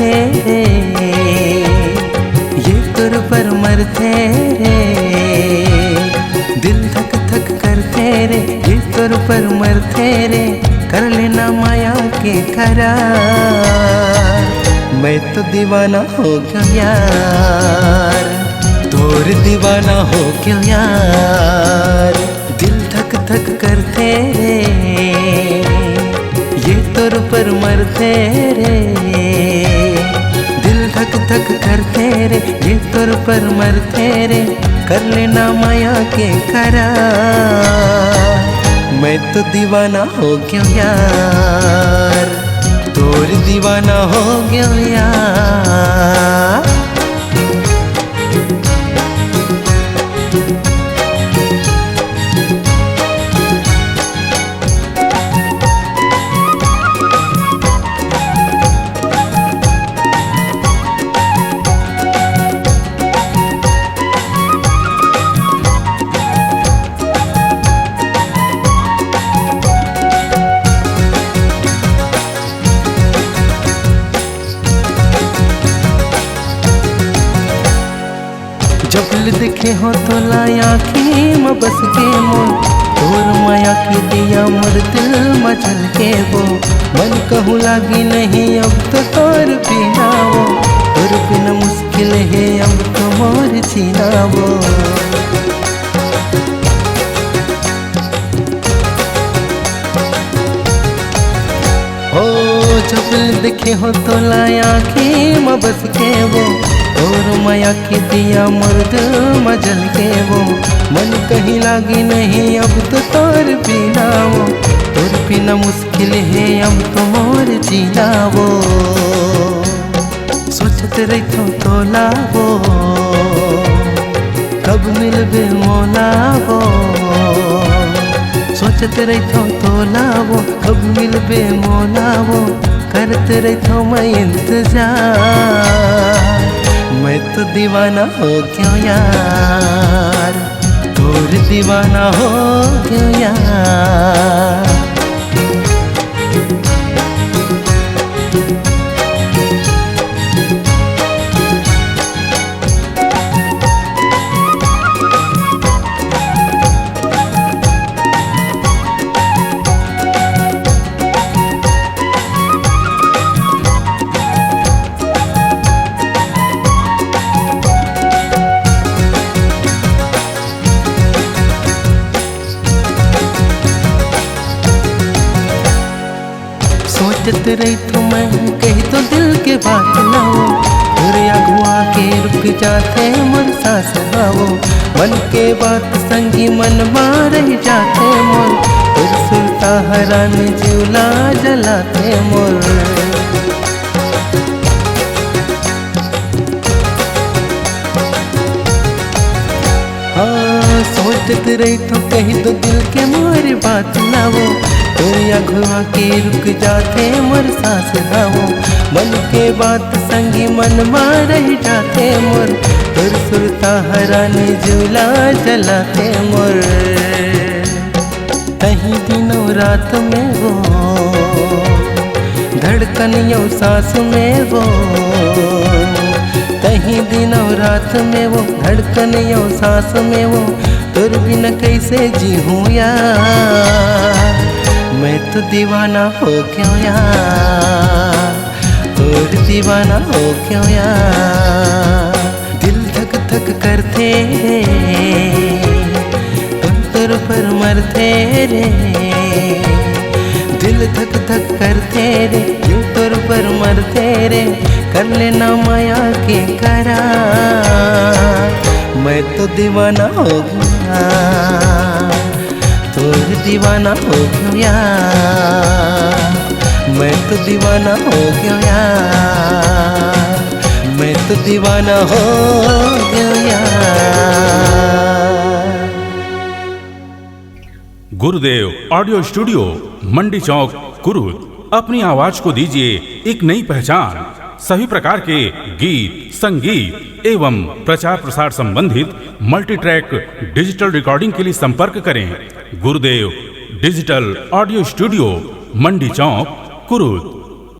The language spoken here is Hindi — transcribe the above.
मरते रे, ये तुर पर मरते रे, दिल धक धक करते रे, ये तुर पर मरते रे, कर लेना माया के करार। मैं तो दीवाना हो गया यार, तोर दीवाना हो गया यार, दिल धक धक करते रे, ये तुर पर मरते रे, दिल धक धक करते रे, ये तुर पर मरते रे, कर लेना माया के करार। मैं तो दीवाना हो गया यार, तोर दीवाना हो गया यार। जब देखे हो तो लाया कि मैं बस के मोर, तोर माया की दिया मोर दिल मचल के वो, मन कहूँ लागी नहीं अब तो तोर बिना वो, तोर बिना मुश्किल है अब तो मोर जीना वो। हो जब देखे हो तो लाया कि मैं बस के वो, और माया की दिया मर्द मजल के वो, मन कहीं लागी नहीं अब तो तोर बिना वो, तोर बिना मुश्किल है अब तो मोर जीना वो। सोचत रही तो लावो कब मिलबे मोला वो, सोचत रही तो लावो कब मिलबे मोला वो, करते रही मैं इंतजार। मैं तो दीवाना हो गया यार, तोर दीवाना हो गया यार। सोचत रही तो मैं कही तो दिल के बात ना हो, तेरे अगुआ के रुक जाते मोर सास हो, मन के बात संगी मन मार जाते मोर, फिर सुरता हरान जिउला जलाते मोर। हाँ सोचत रही तो कही तो दिल के मोर बात ना हो, तेरे अगुआ के रुक जाते मोर सास हो, मन के बात संगी मन मार जाते मोर, फिर सुरता हरान झूला जलाते मोर। कहीं दिनों रात में वो धड़कन यो सांस में वो, कहीं दिनों रात में वो धड़कन यो सांस में वो, तोर बिना कैसे जीऊँ यार। मैं तो दीवाना हो गया यार, तोर दीवाना हो गया यार, दिल धक धक करते रे, तुम तोर पर मरते रे, दिल धक धक करते रे, यूं तोर पर मरते रे, कर लेना माया के करार। मैं तो दीवाना हो गया, तोर दीवाना हो गया यार, मैं तो दीवाना हो गया यार, मैं तो दीवाना हो गया यार। गुरुदेव ऑडियो स्टूडियो, मंडी चौक, कुरूद। अपनी आवाज को दीजिए एक नई पहचान। सभी प्रकार के गीत, संगीत एवं प्रचार प्रसार संबंधित मल्टी ट्रैक डिजिटल रिकॉर्डिंग के लिए संपर्क करें। गुरुदेव डिजिटल ऑडियो स्टूडियो, मंडी चौक, कुरूद।